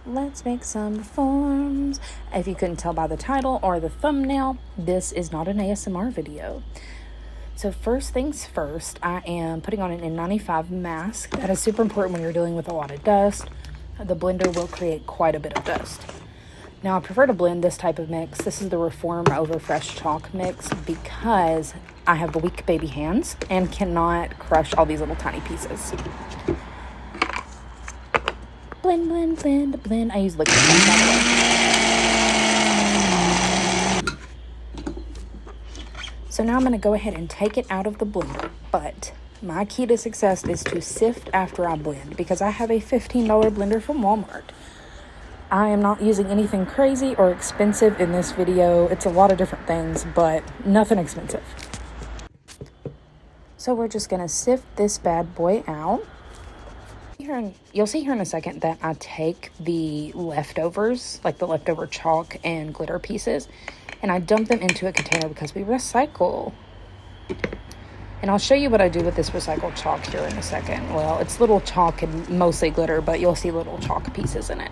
Let's make some reforms. If you couldn't tell by the title or the thumbnail, this is not an ASMR video. So first things first, I am putting on an N95 mask. That is super important when you're dealing with a lot of dust. The blender will create quite a bit of dust. Now I prefer to blend this type of mix. This is the Reform over Fresh Chalk mix because I have the weak baby hands and cannot crush all these little tiny pieces. Blend, blend, blend, blend. I use liquid stuff, by the way. So now I'm going to go ahead and take it out of the blender. But my key to success is to sift after I blend because I have a $15 blender from Walmart. I am not using anything crazy or expensive in this video. It's a lot of different things, but nothing expensive. So we're just going to sift this bad boy out. You'll see here in a second that I take the leftovers, like the leftover chalk and glitter pieces, and I dump them into a container because we recycle. And I'll show you what I do with this recycled chalk here in a second. Well, it's little chalk and mostly glitter, but you'll see little chalk pieces in it.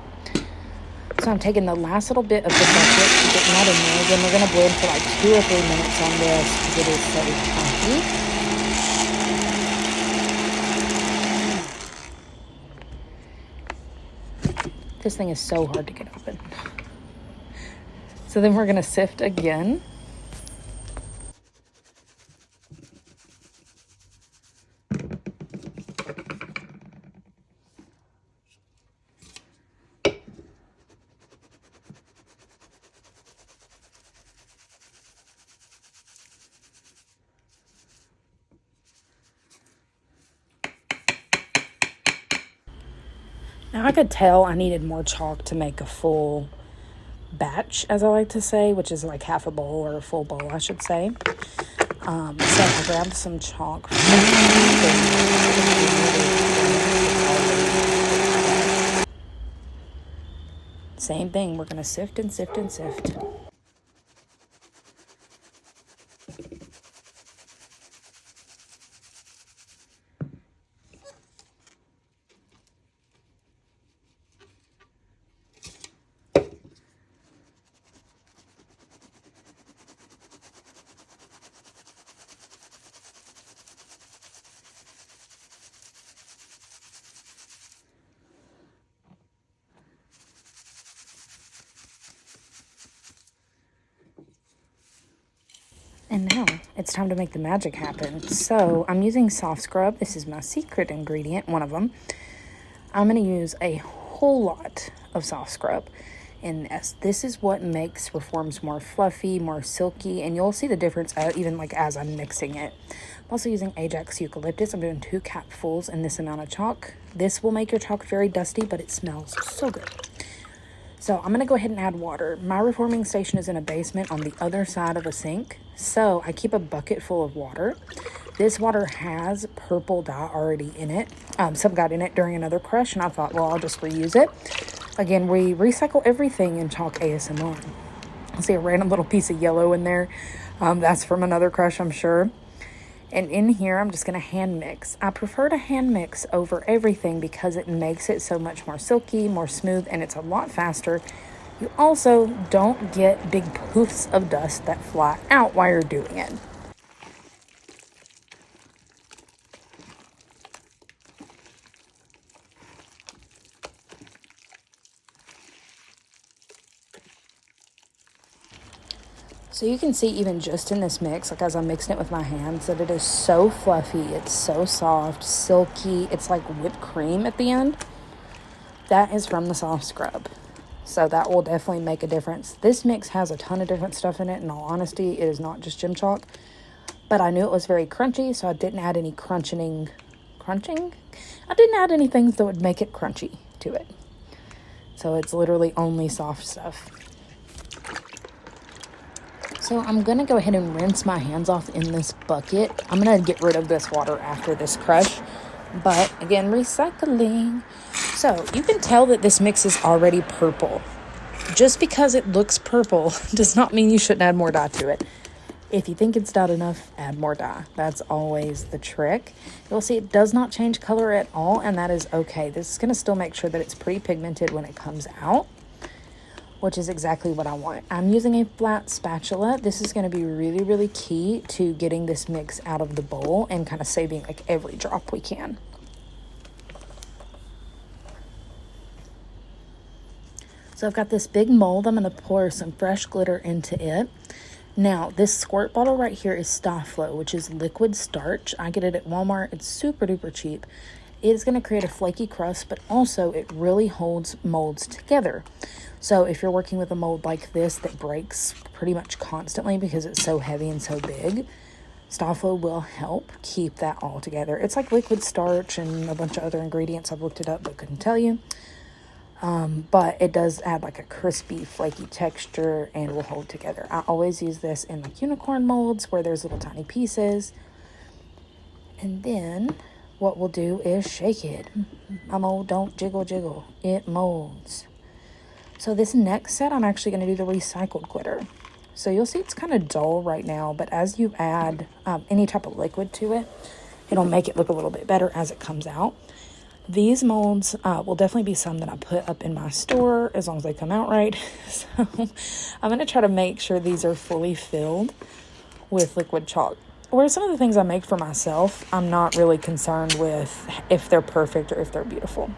So I'm taking the last little bit of the bucket and getting that in there. Then we're going to blend for like 2 or 3 minutes on this because it is so chunky. This thing is so hard to get open. So then we're going to sift again. Now I could tell I needed more chalk to make a full batch, as I like to say, which is like half a bowl or a full bowl, I should say. So I grabbed some chalk. Same thing, we're going to sift and sift and sift. And now it's time to make the magic happen. So I'm using soft scrub. This is my secret ingredient, one of them. I'm going to use a whole lot of soft scrub in this. This is what makes Reforms more fluffy, more silky, and you'll see the difference even like as I'm mixing it. I'm also using Ajax eucalyptus. I'm doing 2 capfuls in this amount of chalk. This will make your chalk very dusty, but it smells so good. So I'm going to go ahead and add water. My reforming station is in a basement on the other side of a sink. So I keep a bucket full of water. This water has purple dye already in it. Some got in it during another crush, and I thought, well, I'll just reuse it. Again, we recycle everything in Chalk ASMR. I see a random little piece of yellow in there. That's from another crush, I'm sure. And in here, I'm just going to hand mix. I prefer to hand mix over everything because it makes it so much more silky, more smooth, and it's a lot faster. You also don't get big poofs of dust that fly out while you're doing it. So you can see even just in this mix, like as I'm mixing it with my hands, that it is so fluffy, it's so soft, silky, it's like whipped cream at the end. That is from the soft scrub. So that will definitely make a difference. This mix has a ton of different stuff in it. In all honesty, it is not just gym chalk. But I knew it was very crunchy, so I didn't add any crunching? I didn't add any things that would make it crunchy to it. So it's literally only soft stuff. So I'm going to go ahead and rinse my hands off in this bucket. I'm going to get rid of this water after this crush. But again, recycling. So you can tell that this mix is already purple. Just because it looks purple does not mean you shouldn't add more dye to it. If you think it's not enough, add more dye. That's always the trick. You'll see it does not change color at all, and that is okay. This is going to still make sure that it's pretty pigmented when it comes out, which is exactly what I want. I'm using a flat spatula. This is going to be really, really key to getting this mix out of the bowl and kind of saving like every drop we can. So I've got this big mold. I'm going to pour some fresh glitter into it. Now, this squirt bottle right here is Sta-Flo, which is liquid starch. I get it at Walmart. It's super duper cheap. It is going to create a flaky crust, but also it really holds molds together. So if you're working with a mold like this that breaks pretty much constantly because it's so heavy and so big, Sta-Flo will help keep that all together. It's like liquid starch and a bunch of other ingredients. I've looked it up but couldn't tell you. But it does add like a crispy, flaky texture and will hold together. I always use this in like unicorn molds where there's little tiny pieces. And then what we'll do is shake it. My mold don't jiggle jiggle. It molds. So this next set, I'm actually going to do the recycled glitter. So you'll see it's kind of dull right now, but as you add any type of liquid to it, it'll make it look a little bit better as it comes out. These molds will definitely be some that I put up in my store as long as they come out right. So I'm going to try to make sure these are fully filled with liquid chalk. Whereas some of the things I make for myself, I'm not really concerned with if they're perfect or if they're beautiful.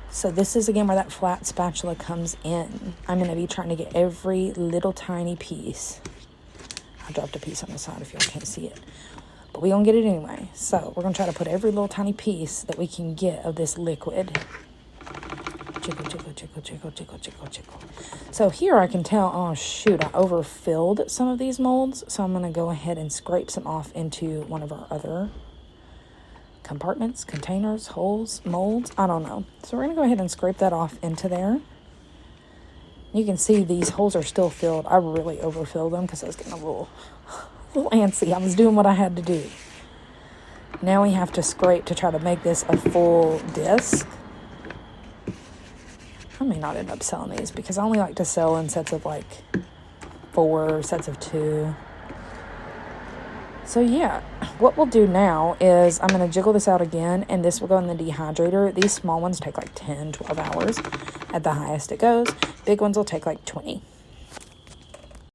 So this is again where that flat spatula comes in. I'm going to be trying to get every little tiny piece. I dropped a piece on the side if y'all can't see it. But we're going to get it anyway. So we're going to try to put every little tiny piece that we can get of this liquid. Jiggle, jiggle, jiggle, jiggle, jiggle, jiggle, jiggle. So here I can tell, oh shoot, I overfilled some of these molds. So I'm going to go ahead and scrape some off into one of our other compartments, containers, holes, molds. I don't know. So we're going to go ahead and scrape that off into there. You can see these holes are still filled. I really overfilled them because I was getting a little antsy. I was doing what I had to do. Now we have to scrape to try to make this a full disc. I may not end up selling these because I only like to sell in sets of like 4, sets of 2. So yeah, what we'll do now is I'm going to jiggle this out again, and this will go in the dehydrator. These small ones take like 10, 12 hours at the highest it goes. Big ones will take like 20.